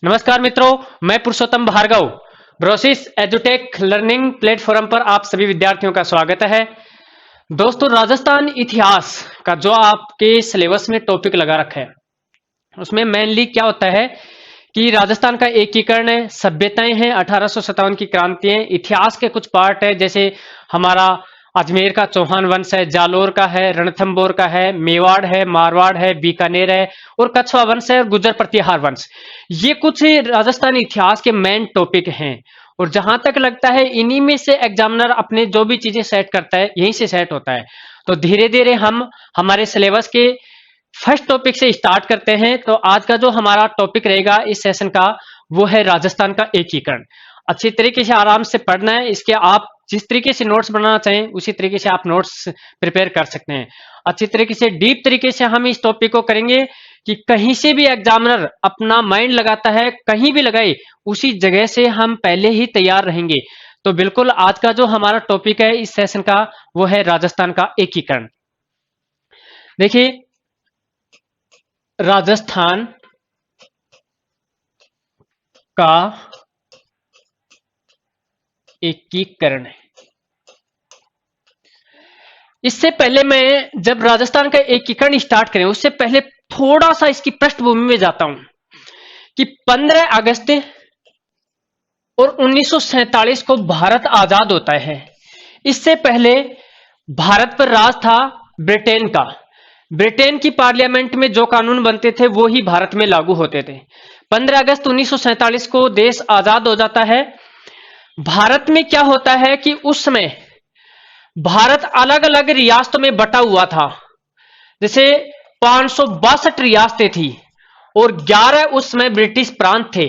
नमस्कार मित्रों, मैं पुरुषोत्तम भार्गव। ब्रोसिस एजुटेक लर्निंग प्लेटफॉर्म पर आप सभी विद्यार्थियों का स्वागत है। दोस्तों, राजस्थान इतिहास का जो आपके सिलेबस में टॉपिक लगा रखा है, उसमें मेनली क्या होता है कि राजस्थान का एकीकरण है, सभ्यताएं हैं, 1857 की क्रांति है, इतिहास के कुछ पार्ट है, जैसे हमारा अजमेर का चौहान वंश है, जालोर का है, रणथंबोर का है, मेवाड़ है, मारवाड़ है, बीकानेर है और कछवा वंश है और गुर्जर प्रतिहार वंश। ये कुछ राजस्थान इतिहास के मेन टॉपिक हैं और जहां तक लगता है इन्हीं में से एग्जामिनर अपने जो भी चीजें सेट करता है यहीं से सेट होता है। तो धीरे धीरे हम हमारे सिलेबस के फर्स्ट टॉपिक से स्टार्ट करते हैं। तो आज का जो हमारा टॉपिक रहेगा इस सेशन का, वो है राजस्थान का एकीकरण। अच्छी तरीके से आराम से पढ़ना है। इसके आप जिस तरीके से नोट्स बनाना चाहें उसी तरीके से आप नोट्स प्रिपेयर कर सकते हैं। अच्छी तरीके से डीप तरीके से हम इस टॉपिक को करेंगे कि कहीं से भी एग्जामिनर अपना माइंड लगाता है, कहीं भी लगाए, उसी जगह से हम पहले ही तैयार रहेंगे। तो बिल्कुल आज का जो हमारा टॉपिक है इस सेशन का, वो है राजस्थान का एकीकरण। देखिए, राजस्थान का एकीकरण। इससे पहले मैं जब राजस्थान का एकीकरण स्टार्ट करें उससे पहले थोड़ा सा इसकी पृष्ठभूमि में जाता हूं कि 15 अगस्त और 1947 को भारत आजाद होता है। इससे पहले भारत पर राज था ब्रिटेन का। ब्रिटेन की पार्लियामेंट में जो कानून बनते थे वो ही भारत में लागू होते थे। 15 अगस्त 1947 को देश आजाद हो जाता है। भारत में क्या होता है कि उस समय भारत अलग अलग रियासतों में बटा हुआ था। जैसे 562 रियासतें थी और 11 उस समय ब्रिटिश प्रांत थे।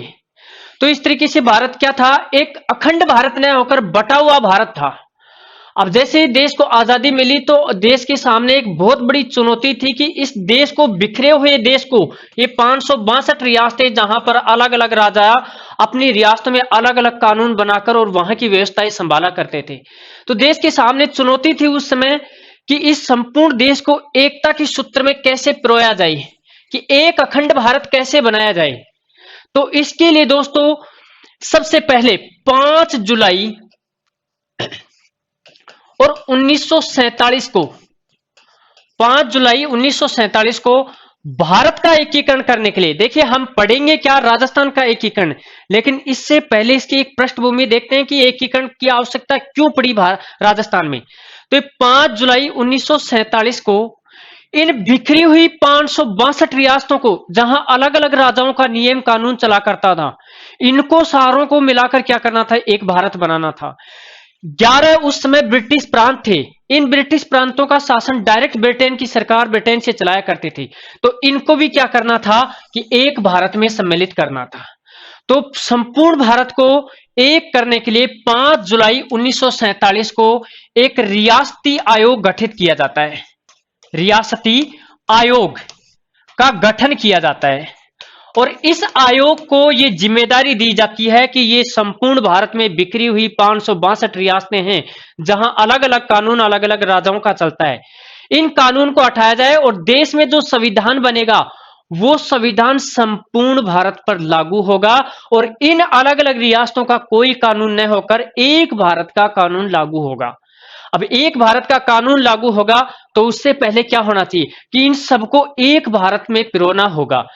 तो इस तरीके से भारत क्या था, एक अखंड भारत न होकर बटा हुआ भारत था। अब जैसे देश को आजादी मिली तो देश के सामने एक बहुत बड़ी चुनौती थी कि इस देश को, बिखरे हुए देश को, ये 562 रियासतें जहां पर अलग अलग राजा अपनी रियासतों में अलग अलग कानून बनाकर और वहां की व्यवस्थाएं संभाला करते थे। तो देश के सामने चुनौती थी उस समय कि इस संपूर्ण देश को एकता के सूत्र में कैसे पिरोया जाए, कि एक अखंड भारत कैसे बनाया जाए। तो इसके लिए दोस्तों सबसे पहले 5 जुलाई और 1947 को, 5 जुलाई 1947 को भारत का एकीकरण करने के लिए, देखिए हम पढ़ेंगे क्या राजस्थान का एकीकरण, लेकिन इससे पहले इसकी एक पृष्ठभूमि देखते हैं कि एकीकरण की आवश्यकता क्यों पड़ी राजस्थान में। तो 5 जुलाई 1947 को इन बिखरी हुई 562 रियासतों को, जहां अलग अलग राजाओं का नियम कानून चला करता था, इनको सारों को मिलाकर क्या करना था, एक भारत बनाना था। 11 उस समय ब्रिटिश प्रांत थे। इन ब्रिटिश प्रांतों का शासन डायरेक्ट ब्रिटेन की सरकार ब्रिटेन से चलाया करती थी। तो इनको भी क्या करना था कि एक भारत में सम्मिलित करना था। तो संपूर्ण भारत को एक करने के लिए 5 जुलाई 1947 को एक रियासती आयोग गठित किया जाता है। रियासती आयोग का गठन किया जाता है और इस आयोग को ये जिम्मेदारी दी जाती है कि ये संपूर्ण भारत में बिखरी हुई 562 रियासतें हैं जहां अलग अलग कानून अलग अलग राजाओं का चलता है, इन कानून को हटाया जाए और देश में जो संविधान बनेगा वो संविधान संपूर्ण भारत पर लागू होगा और इन अलग अलग रियासतों का कोई कानून न होकर एक भारत का कानून लागू होगा। अब एक भारत का कानून लागू होगा तो उससे पहले क्या होना चाहिए कि इन सबको एक भारत में पिरोना होगा।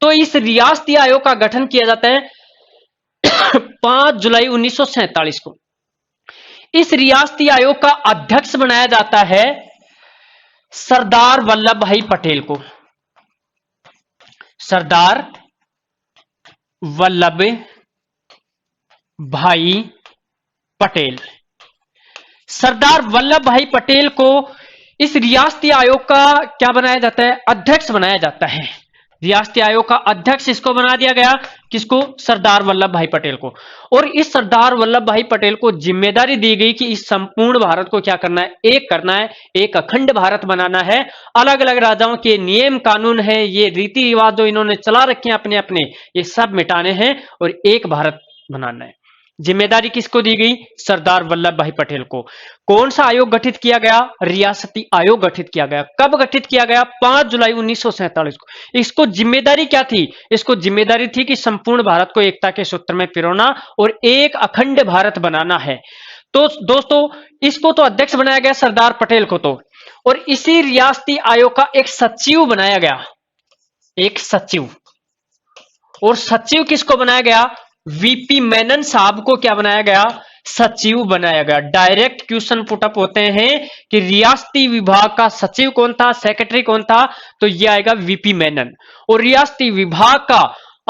तो इस रियासती आयोग का गठन किया जाता है 5 जुलाई 1947 को। इस रियासती आयोग का अध्यक्ष बनाया जाता है सरदार वल्लभ भाई पटेल को। सरदार वल्लभ भाई पटेल। सरदार वल्लभ भाई पटेल को इस रियासती आयोग का क्या बनाया जाता है, अध्यक्ष बनाया जाता है। रियासती आयोग का अध्यक्ष इसको बना दिया गया, किसको, सरदार वल्लभ भाई पटेल को। और इस सरदार वल्लभ भाई पटेल को जिम्मेदारी दी गई कि इस संपूर्ण भारत को क्या करना है, एक करना है, एक अखंड भारत बनाना है। अलग अलग राजाओं के नियम कानून है, ये रीति रिवाज जो इन्होंने चला रखे हैं अपने अपने, ये सब मिटाने हैं और एक भारत बनाना है। जिम्मेदारी किसको दी गई? सरदार वल्लभ भाई पटेल को। कौन सा आयोग गठित किया गया? रियासती आयोग गठित किया गया। कब गठित किया गया? 5 जुलाई 1947 को। इसको जिम्मेदारी क्या थी? इसको जिम्मेदारी थी कि संपूर्ण भारत को एकता के सूत्र में पिरोना और एक अखंड भारत बनाना है। तो दोस्तों इसको तो अध्यक्ष बनाया गया सरदार पटेल को, तो और इसी रियासती आयोग का एक सचिव बनाया गया, एक सचिव। और सचिव किसको बनाया गया? वीपी मेनन साहब को क्या बनाया गया? सचिव बनाया गया। डायरेक्ट क्वेश्चन पुटअप होते हैं कि रियासती विभाग का सचिव कौन था, सेक्रेटरी कौन था, तो ये आएगा वीपी मेनन। और रियासती विभाग का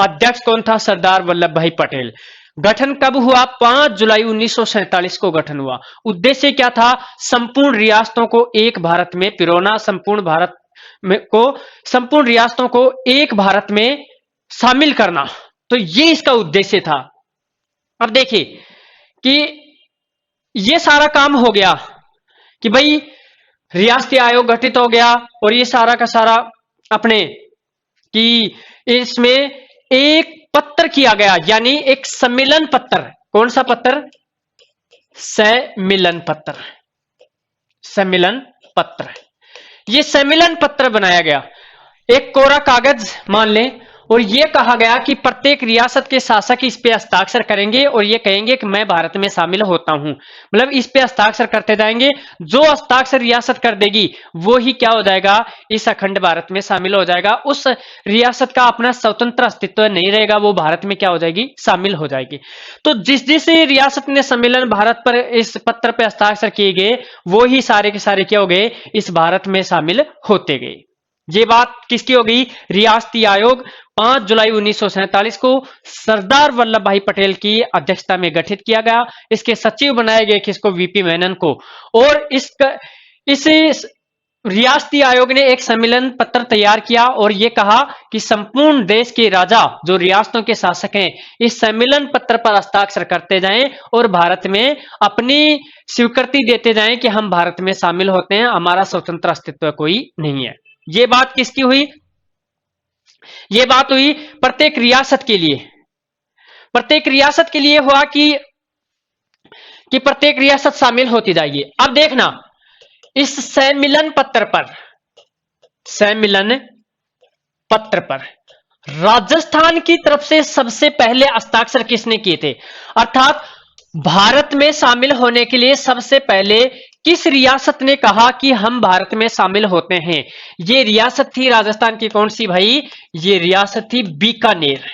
अध्यक्ष कौन था? सरदार वल्लभ भाई पटेल। गठन कब हुआ? 5 जुलाई 1947 को गठन हुआ। उद्देश्य क्या था? संपूर्ण रियासतों को एक भारत में पिरोना, संपूर्ण भारत में को संपूर्ण रियासतों को एक भारत में शामिल करना। तो ये इसका उद्देश्य था। अब देखिए कि ये सारा काम हो गया कि भाई रियासती आयोग गठित हो गया और ये सारा का सारा अपने कि इसमें एक पत्र किया गया, यानी एक सम्मेलन पत्र। कौन सा पत्र? सम्मेलन पत्र। सम्मेलन पत्र, ये सम्मेलन पत्र बनाया गया, एक कोरा कागज मान लें, और यह कहा गया कि प्रत्येक रियासत के शासक इस पे हस्ताक्षर करेंगे और ये कहेंगे कि मैं भारत में शामिल होता हूं। मतलब इस पे हस्ताक्षर करते जाएंगे, जो हस्ताक्षर रियासत कर देगी वो ही क्या हो जाएगा? इस अखंड भारत में शामिल हो जाएगा। उस रियासत का अपना स्वतंत्र अस्तित्व नहीं रहेगा, वो भारत में क्या हो जाएगी? शामिल हो जाएगी। तो जिस जिस रियासत ने सम्मेलन भारत पर इस पत्र पे हस्ताक्षर किए गए, वो ही सारे के सारे क्या हो गए? इस भारत में शामिल होते गए। ये बात किसकी हो गई? रियासती आयोग 5 जुलाई 1947 को सरदार वल्लभ भाई पटेल की अध्यक्षता में गठित किया गया। इसके सचिव बनाए गए किसको? वीपी मेनन को। और इस रियासती आयोग ने एक सम्मेलन पत्र तैयार किया और यह कहा कि संपूर्ण देश के राजा जो रियासतों के शासक हैं, इस सम्मेलन पत्र पर हस्ताक्षर करते जाएं और भारत में अपनी स्वीकृति देते जाएं कि हम भारत में शामिल होते हैं, हमारा स्वतंत्र अस्तित्व कोई नहीं है। ये बात किसकी हुई? ये बात हुई प्रत्येक रियासत के लिए। प्रत्येक रियासत के लिए हुआ कि प्रत्येक रियासत शामिल होती जाएगी। अब देखना, इस सम्मेलन पत्र पर राजस्थान की तरफ से सबसे पहले हस्ताक्षर किसने किए थे? अर्थात भारत में शामिल होने के लिए सबसे पहले किस रियासत ने कहा कि हम भारत में शामिल होते हैं? ये रियासत थी राजस्थान की। कौन सी भाई? ये रियासत थी बीकानेर।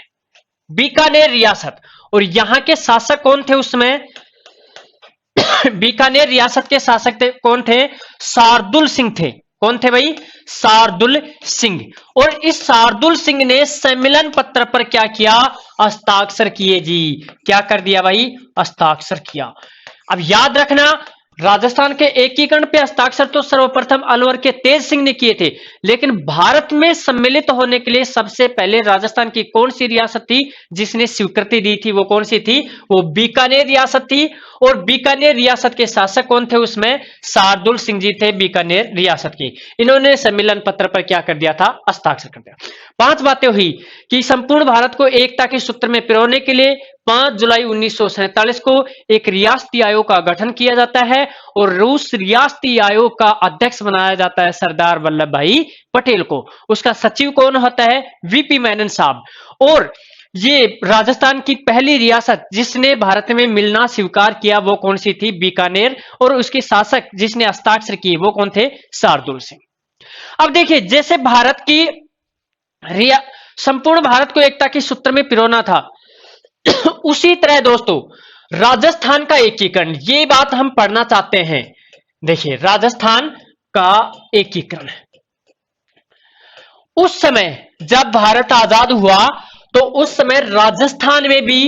बीकानेर रियासत। और यहां के शासक कौन थे उस समय? बीकानेर रियासत के शासक कौन थे? शार्दुल सिंह थे। कौन थे भाई? शार्दुल सिंह। और इस शार्दुल सिंह ने सम्मेलन पत्र पर क्या किया? हस्ताक्षर किए जी। क्या कर दिया भाई? हस्ताक्षर किया। अब याद रखना, राजस्थान के एकीकरण पे हस्ताक्षर तो सर्वप्रथम अलवर के तेज सिंह ने किए थे, लेकिन भारत में सम्मिलित होने के लिए सबसे पहले राजस्थान की कौन सी रियासत थी जिसने स्वीकृति दी थी? वो कौन सी थी? वो बीकानेर रियासत थी। और बीकानेर रियासत के शासक कौन थे उसमें? शार्दुल सिंह जी थे बीकानेर रियासत के। इन्होंने सम्मेलन पत्र पर क्या कर दिया था? हस्ताक्षर कर दिया। 5 बातें हुई कि संपूर्ण भारत को एकता के सूत्र में पिरोने के लिए 5 जुलाई 1947 को एक रियासती आयोग का गठन किया जाता है और उस रियासती आयोग का अध्यक्ष बनाया जाता है सरदार वल्लभ भाई पटेल को। उसका सचिव कौन होता है? वीपी मेनन साहब। और ये राजस्थान की पहली रियासत जिसने भारत में मिलना स्वीकार किया वो कौन सी थी? बीकानेर। और उसके शासक जिसने हस्ताक्षर किए वो कौन थे? शार्दुल सिंह। अब देखिए, जैसे भारत की संपूर्ण भारत को एकता के सूत्र में पिरोना था, उसी तरह दोस्तों राजस्थान का एकीकरण, ये बात हम पढ़ना चाहते हैं। देखिए, राजस्थान का एकीकरण, उस समय जब भारत आजाद हुआ तो उस समय राजस्थान में भी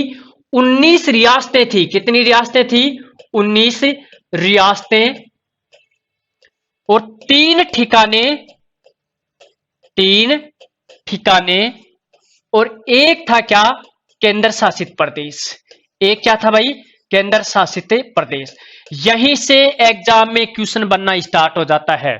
19 रियासतें थी। कितनी रियासतें थी? 19 रियासतें और 3 ठिकाने और एक था क्या? केंद्र शासित प्रदेश। एक क्या था भाई? केंद्र शासित प्रदेश। यहीं से एग्जाम में क्वेश्चन बनना स्टार्ट हो जाता है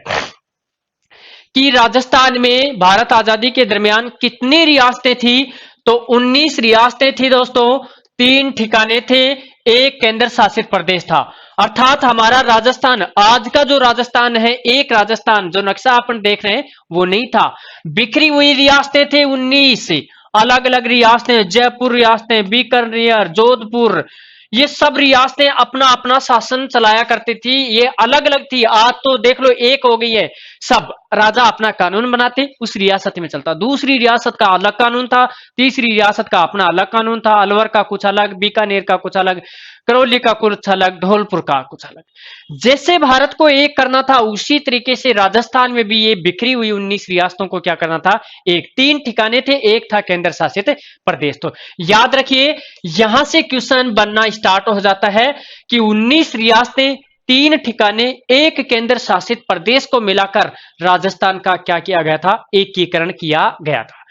कि राजस्थान में भारत आजादी के दरमियान कितनी रियासतें थी? तो 19 रियासतें थी दोस्तों, 3 ठिकाने थे, एक केंद्र शासित प्रदेश था। अर्थात हमारा राजस्थान, आज का जो राजस्थान है, एक राजस्थान जो नक्शा अपन देख रहे हैं वो नहीं था। बिखरी हुई रियासतें थे 19 अलग अलग रियासतें, जयपुर रियासतें, बीकानेर, जोधपुर, ये सब रियासतें अपना अपना शासन चलाया करती थी। ये अलग अलग थी। आज तो देख लो एक हो गई है। सब राजा अपना कानून बनाते, उस रियासत में चलता। दूसरी रियासत का अलग कानून था, तीसरी रियासत का अपना अलग कानून था। अलवर का कुछ अलग, बीकानेर का कुछ अलग, करौली का कुछ अलग, धौलपुर का कुछ अलग। जैसे भारत को एक करना था, उसी तरीके से राजस्थान में भी ये बिखरी हुई 19 रियासतों को क्या करना था, एक। 3 ठिकाने थे, एक था केंद्र शासित प्रदेश। तो याद रखिए, यहां से क्वेश्चन बनना स्टार्ट हो जाता है कि 19 रियासतें, 3 ठिकाने, एक केंद्र शासित प्रदेश को मिलाकर राजस्थान का क्या किया गया था, एकीकरण किया गया था।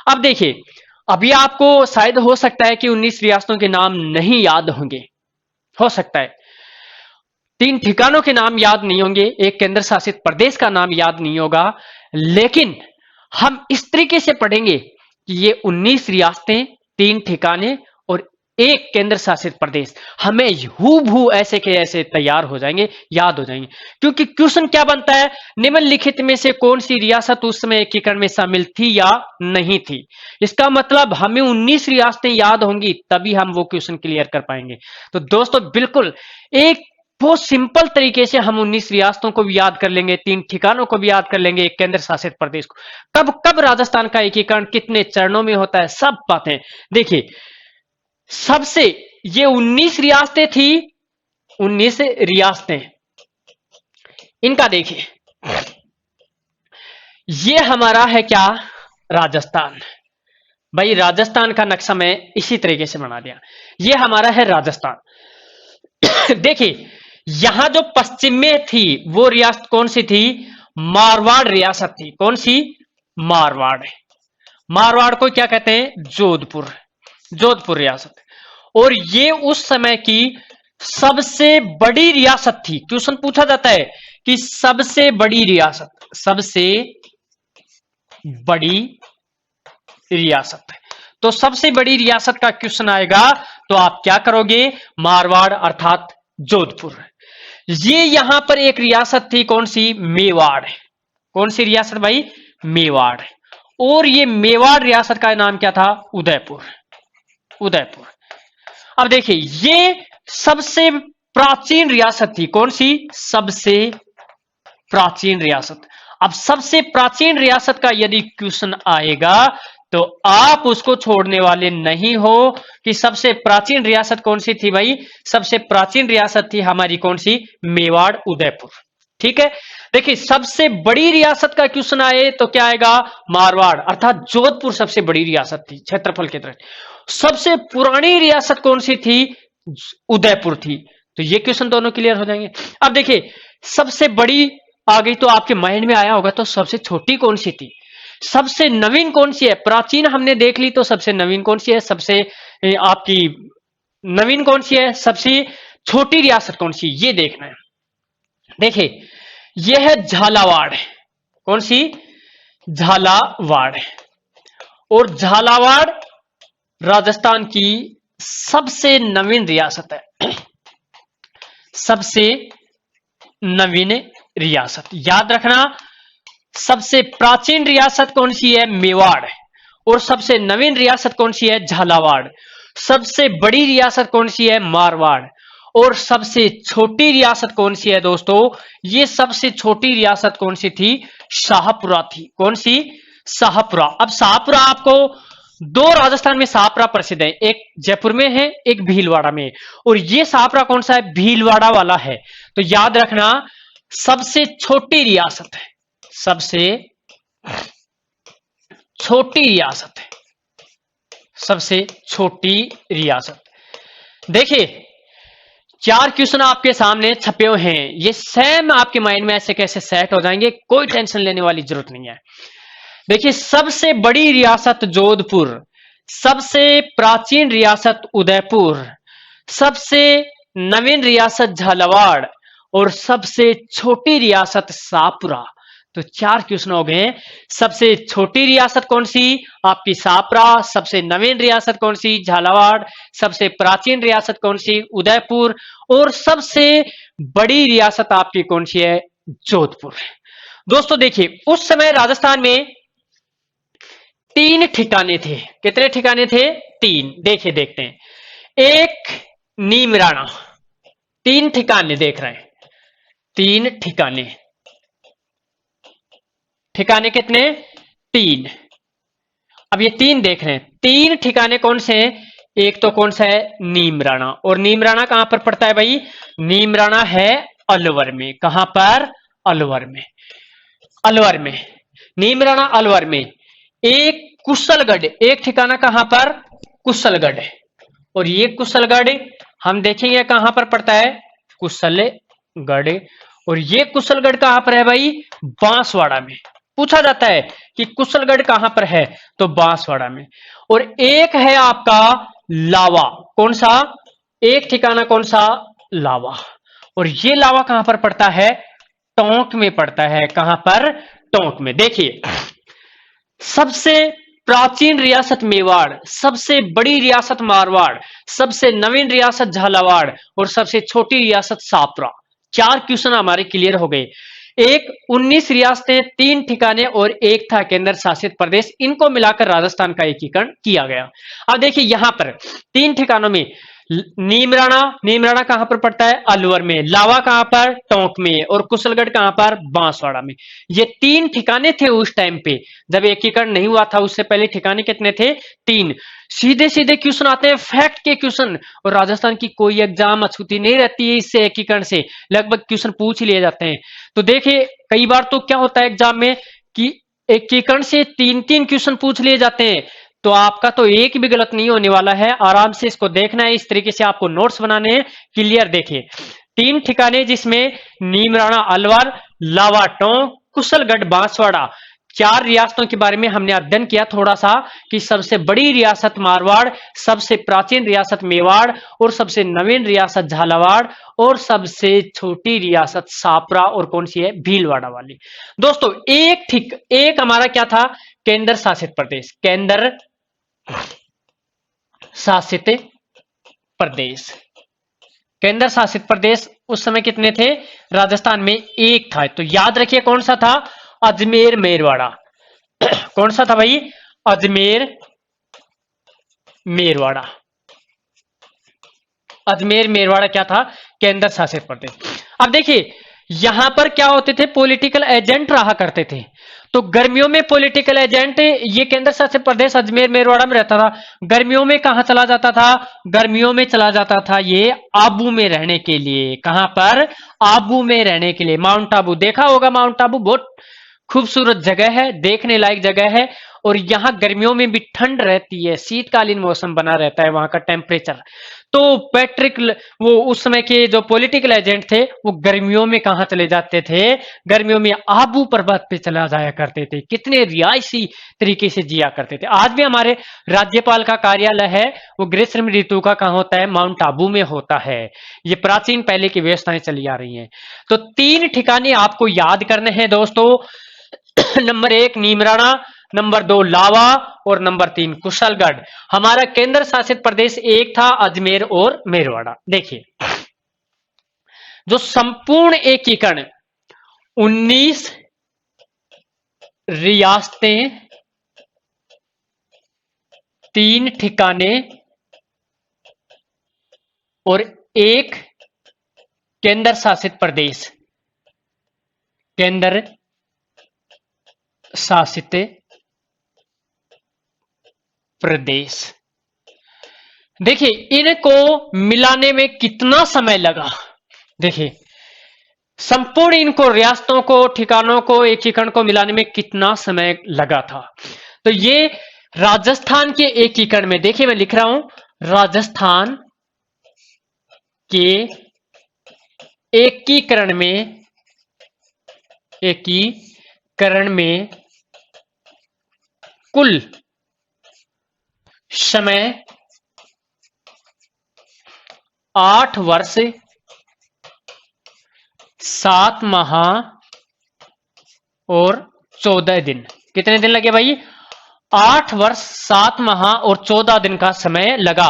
अब देखिए, अभी आपको शायद हो सकता है कि 19 रियासतों के नाम नहीं याद होंगे, हो सकता है 3 ठिकानों के नाम याद नहीं होंगे, एक केंद्र शासित प्रदेश का नाम याद नहीं होगा, लेकिन हम इस तरीके से पढ़ेंगे कि ये 19 रियासतें, 3 ठिकाने और एक केंद्र शासित प्रदेश, हमें हूबहू ऐसे के ऐसे तैयार हो जाएंगे, याद हो जाएंगे। क्योंकि क्वेश्चन क्या बनता है, निम्नलिखित में से कौन सी रियासत उस समय एकीकरण में शामिल थी या नहीं थी। इसका मतलब हमें 19 रियासतें याद होंगी, तभी हम वो क्वेश्चन क्लियर कर पाएंगे। तो दोस्तों बिल्कुल एक बहुत सिंपल तरीके से हम 19 रियासतों को भी याद कर लेंगे, 3 ठिकानों को भी याद कर लेंगे, एक केंद्र शासित प्रदेश को। कब कब राजस्थान का एकीकरण कितने चरणों में होता है, सब बातें देखिए। सबसे ये 19 रियासतें थी, 19 रियासतें, इनका देखिए, ये हमारा है क्या, राजस्थान। भाई राजस्थान का नक्शा मैं इसी तरीके से बना दिया, ये हमारा है राजस्थान। देखिए यहां जो पश्चिम में थी वो रियासत कौन सी थी, मारवाड़ रियासत थी। कौन सी, मारवाड़। मारवाड़ को क्या कहते हैं, जोधपुर, जोधपुर रियासत। और ये उस समय की सबसे बड़ी रियासत थी। क्वेश्चन पूछा जाता है कि सबसे बड़ी रियासत, सबसे बड़ी रियासत, तो सबसे बड़ी रियासत का क्वेश्चन आएगा तो आप क्या करोगे, मारवाड़ अर्थात जोधपुर। ये यहां पर एक रियासत थी, कौन सी, मेवाड़। कौन सी रियासत भाई, मेवाड़। और ये मेवाड़ रियासत का नाम क्या था, उदयपुर, उदयपुर। अब देखिए ये सबसे प्राचीन रियासत थी, कौन सी, सबसे प्राचीन रियासत। अब सबसे प्राचीन रियासत का यदि क्वेश्चन आएगा तो आप उसको छोड़ने वाले नहीं हो कि सबसे प्राचीन रियासत कौन सी थी भाई, सबसे प्राचीन रियासत थी हमारी कौन सी, मेवाड़, उदयपुर। ठीक है, देखिए सबसे बड़ी रियासत का क्वेश्चन आए तो क्या आएगा, मारवाड़ अर्थात जोधपुर सबसे बड़ी रियासत थी क्षेत्रफल के तरह। सबसे पुरानी रियासत कौन सी थी, उदयपुर थी। तो ये क्वेश्चन दोनों क्लियर हो जाएंगे। अब देखिए सबसे बड़ी आ गई तो आपके माइंड में आया होगा तो सबसे छोटी कौन सी थी, सबसे नवीन कौन सी है। प्राचीन हमने देख ली तो सबसे नवीन कौन सी है, सबसे आपकी नवीन कौन सी है, सबसे छोटी रियासत कौन सी, ये देखना है। देखिए यह है झालावाड़, कौन सी, झालावाड़। और झालावाड़ राजस्थान की सबसे नवीन रियासत है, सबसे नवीन रियासत। याद रखना सबसे प्राचीन रियासत कौन सी है, मेवाड़। और सबसे नवीन रियासत कौन सी है, झालावाड़। सबसे बड़ी रियासत कौन सी है, मारवाड़। और सबसे छोटी रियासत कौन सी है दोस्तों, ये सबसे छोटी रियासत कौन सी थी, शाहपुरा थी। कौन सी, शाहपुरा। अब शाहपुरा आपको दो राजस्थान में शाहपुरा प्रसिद्ध है, एक जयपुर में है, एक भीलवाड़ा में। और ये शाहपुरा कौन सा है, भीलवाड़ा वाला है। तो याद रखना सबसे छोटी रियासत है, सबसे छोटी रियासत है, सबसे छोटी रियासत। देखिए 4 क्वेश्चन आपके सामने छपे हुए हैं, ये सेम आपके माइंड में ऐसे कैसे सेट हो जाएंगे, कोई टेंशन लेने वाली जरूरत नहीं है। देखिए सबसे बड़ी रियासत जोधपुर, सबसे प्राचीन रियासत उदयपुर, सबसे नवीन रियासत झालावाड़ और सबसे छोटी रियासत शाहपुरा। तो 4 क्वेश्चन हो गए। सबसे छोटी रियासत कौन सी? आपकी सापरा। सबसे नवीन रियासत कौन सी? झालावाड़। सबसे प्राचीन रियासत कौन सी? उदयपुर। और सबसे बड़ी रियासत आपकी कौन सी है? जोधपुर। दोस्तों देखिए, उस समय राजस्थान में 3 ठिकाने थे। कितने ठिकाने थे? 3। देखिए, देखते हैं। एक, नीमराणा। 3 ठिकाने देख रहे हैं, 3 ठिकाने। ठिकाने कितने? 3। अब ये 3 देख रहे हैं, 3 ठिकाने कौन से हैं? एक तो कौन सा है? नीमराणा। और नीमराणा कहां पर पड़ता है भाई? नीमराणा है अलवर में। कहां पर? अलवर में। अलवर में नीमराणा, अलवर में। एक कुशलगढ़, एक ठिकाना कहां पर? कुशलगढ़। और ये कुशलगढ़ हम देखेंगे कहां पर पड़ता है? कुशलगढ़। और ये कुशलगढ़ कहां पर है भाई? बांसवाड़ा में। पूछा जाता है कि कुशलगढ़ कहां पर है, तो बांसवाड़ा में। और एक है आपका लावा। कौन सा? एक ठिकाना कौन सा? लावा। और ये लावा कहां पर पड़ता है? टोंक में पड़ता है। कहां पर? टोंक में। देखिए, सबसे प्राचीन रियासत मेवाड़, सबसे बड़ी रियासत मारवाड़, सबसे नवीन रियासत झालावाड़ और सबसे छोटी रियासत सापरा। 4 क्वेश्चन हमारे क्लियर हो गए। एक 19 रियासतें, 3 ठिकाने और एक था केंद्र शासित प्रदेश। इनको मिलाकर राजस्थान का एकीकरण किया गया। अब देखिए, यहां पर 3 ठिकानों में नीमराणा, नीमराणा कहां पर पड़ता है? अलवर में। लावा कहां पर? टोंक में। और कुशलगढ़ कहां पर? बांसवाड़ा में। ये 3 ठिकाने थे उस टाइम पे जब एकीकरण नहीं हुआ था। उससे पहले ठिकाने कितने थे? 3। सीधे सीधे क्वेश्चन आते हैं, फैक्ट के क्वेश्चन। और राजस्थान की कोई एग्जाम अछूती नहीं रहती है इससे, एकीकरण से लगभग क्वेश्चन पूछ लिए जाते हैं। तो देखिए, कई बार तो क्या होता है एग्जाम में कि एकीकरण से 3-3 क्वेश्चन पूछ लिए जाते हैं। तो आपका तो एक भी गलत नहीं होने वाला है। आराम से इसको देखना है, इस तरीके से आपको नोट्स बनाने हैं। क्लियर। देखिए, 3 ठिकाने जिसमें नीमराणा अलवर, लावा टोंक, कुशलगढ़ बांसवाड़ा। 4 रियासतों के बारे में हमने अध्ययन किया थोड़ा सा कि सबसे बड़ी रियासत मारवाड़, सबसे प्राचीन रियासत मेवाड़ और सबसे नवीन रियासत झालावाड़ और सबसे छोटी रियासत सापरा। और कौन सी है? भीलवाड़ा वाली। दोस्तों, एक हमारा क्या था? केंद्र शासित प्रदेश। केंद्र शासित प्रदेश। केंद्र शासित प्रदेश उस समय कितने थे? राजस्थान में एक था। तो याद रखिए कौन सा था? अजमेर मेरवाड़ा। कौन सा था भाई? अजमेर मेरवाड़ा। अजमेर मेरवाड़ा क्या था? केंद्र शासित प्रदेश। अब देखिए, यहां पर क्या होते थे? पॉलिटिकल एजेंट रहा करते थे। तो गर्मियों में पॉलिटिकल एजेंट ये केंद्र शासित प्रदेश अजमेर मेरवाड़ा में रहता था। गर्मियों में कहां चला जाता था? गर्मियों में चला जाता था ये आबू में रहने के लिए। कहां पर? आबू में रहने के लिए। माउंट आबू देखा होगा। माउंट आबू बहुत खूबसूरत जगह है, देखने लायक जगह है। और यहां गर्मियों में भी ठंड रहती है, शीतकालीन मौसम बना रहता है वहां का टेम्परेचर। तो पैट्रिक, वो उस समय के जो पॉलिटिकल एजेंट थे, वो गर्मियों में कहां चले जाते थे? गर्मियों में आबू पर्वत पे चला जाया करते थे। कितने रियायशी तरीके से जिया करते थे। आज भी हमारे राज्यपाल का कार्यालय है, वो ग्रीष्म ऋतु का कहां होता है? माउंट आबू में होता है। ये प्राचीन पहले की व्यवस्थाएं चली आ रही हैं। तो 3 ठिकाने आपको याद करने हैं दोस्तों। नंबर 1 नीमराणा, नंबर 2 लावा और नंबर 3 कुशलगढ़। हमारा केंद्र शासित प्रदेश एक था अजमेर और मेरवाड़ा। देखिए, जो संपूर्ण एकीकरण 19 रियासतें, 3 ठिकाने और एक केंद्र शासित प्रदेश। केंद्र शासित प्रदेश। देखिए, इनको मिलाने में कितना समय लगा। देखिए, संपूर्ण इनको रियासतों को, ठिकानों को, एकीकरण को मिलाने में कितना समय लगा था। तो ये राजस्थान के एकीकरण में, देखिए मैं लिख रहा हूं, राजस्थान के एकीकरण में कुल समय 8 वर्ष 7 माह और 14 दिन। कितने दिन लगे भाई? 8 वर्ष 7 माह और 14 दिन का समय लगा।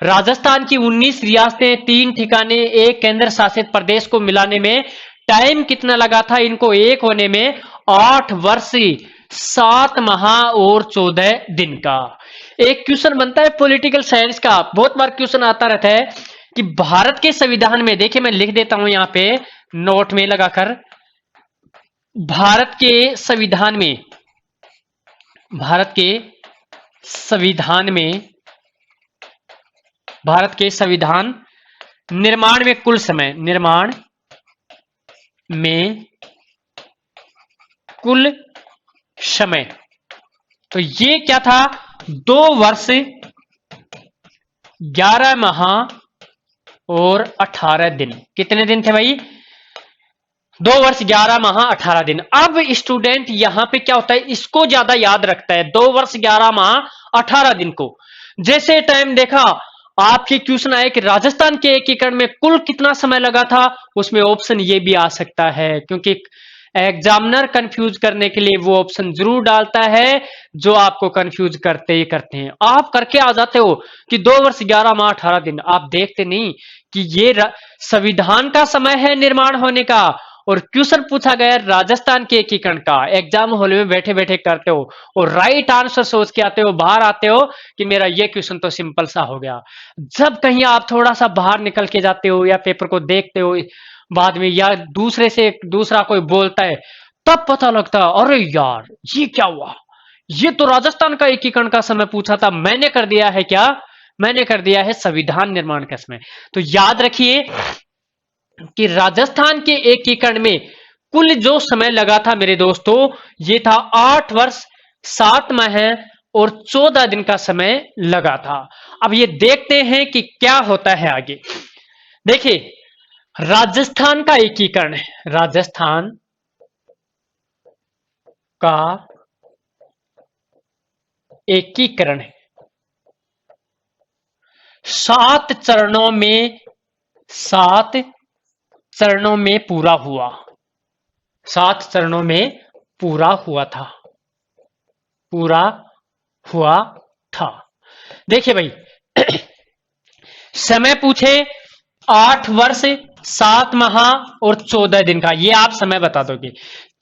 राजस्थान की 19 रियासतें, 3 ठिकाने, एक केंद्र शासित प्रदेश को मिलाने में टाइम कितना लगा था इनको एक होने में? 8 वर्ष 7 माह और 14 दिन का। एक क्वेश्चन बनता है पॉलिटिकल साइंस का, बहुत बार क्वेश्चन आता रहता है कि भारत के संविधान में, देखिए मैं लिख देता हूं यहां पे नोट में लगाकर, भारत के संविधान में, भारत के संविधान में, भारत के संविधान निर्माण में कुल समय, निर्माण में कुल समय, तो ये क्या था? 2 वर्ष 11 माह और 18 दिन। कितने दिन थे भाई? 2 वर्ष 11 माह 18 दिन। अब स्टूडेंट यहां पे क्या होता है, इसको ज्यादा याद रखता है, 2 वर्ष 11 माह 18 दिन को। जैसे टाइम देखा, आपके क्वेश्चन आए कि राजस्थान के एकीकरण में कुल कितना समय लगा था, उसमें ऑप्शन ये भी आ सकता है, क्योंकि एग्जामिनर कंफ्यूज करने के लिए वो ऑप्शन जरूर डालता है जो आपको कंफ्यूज करते ही करते हैं। आप करके आ जाते हो कि 2 वर्ष 11 माह 18 दिन, आप देखते नहीं कि ये संविधान का समय है निर्माण होने का, और क्वेश्चन पूछा गया राजस्थान के एकीकरण का। एग्जाम हॉल में बैठे बैठे करते हो और राइट आंसर सोच के आते हो, बाहर आते हो कि मेरा ये क्वेश्चन तो सिंपल सा हो गया। जब कहीं आप थोड़ा सा बाहर निकल के जाते हो या पेपर को देखते हो बाद में, या दूसरे से दूसरा कोई बोलता है, तब पता लगता है अरे यार ये क्या हुआ, ये तो राजस्थान का एकीकरण का समय पूछा था, मैंने कर दिया है क्या? मैंने कर दिया है संविधान निर्माण का समय। तो याद रखिए कि राजस्थान के एकीकरण में कुल जो समय लगा था मेरे दोस्तों, ये था 8 वर्ष 7 माह और 14 दिन का समय लगा था। अब ये देखते हैं कि क्या होता है आगे। देखिए, राजस्थान का एकीकरण, राजस्थान का एकीकरण 7 चरणों में, 7 चरणों में पूरा हुआ, 7 चरणों में पूरा हुआ था, पूरा हुआ था। देखिए भाई, समय पूछे 8 वर्ष 7 माह और 14 दिन का, ये आप समय बता दोगे।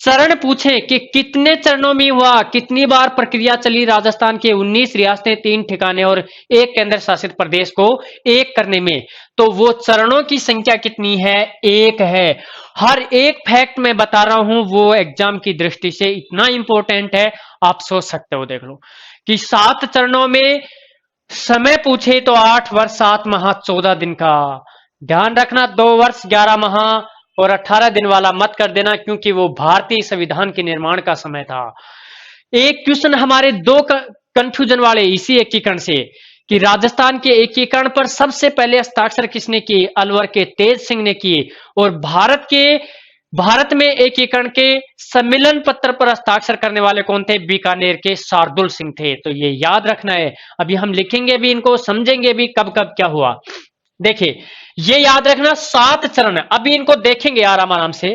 चरण पूछे कि कितने चरणों में हुआ, कितनी बार प्रक्रिया चली राजस्थान के 19 रियासतें, 3 ठिकाने और एक केंद्र शासित प्रदेश को एक करने में, तो वो चरणों की संख्या कितनी है? 1 है। हर एक फैक्ट मैं बता रहा हूं वो एग्जाम की दृष्टि से इतना इंपॉर्टेंट है, आप सोच सकते हो। देख लो कि 7 चरणों में समय पूछे तो 8 वर्ष 7 माह 14 दिन का। ध्यान रखना, 2 वर्ष 11 माह और 18 दिन वाला मत कर देना, क्योंकि वो भारतीय संविधान के निर्माण का समय था। एक क्वेश्चन हमारे 2 कंफ्यूजन वाले इसी एकीकरण से, कि राजस्थान के एकीकरण पर सबसे पहले हस्ताक्षर किसने किए? अलवर के तेज सिंह ने किए। और भारत में एकीकरण के सम्मेलन पत्र पर हस्ताक्षर करने वाले कौन थे? बीकानेर के शार्दुल सिंह थे। तो ये याद रखना है, अभी हम लिखेंगे भी इनको, समझेंगे भी कब कब क्या हुआ। देखिए, ये याद रखना 7 चरण, अभी इनको देखेंगे आराम आराम से,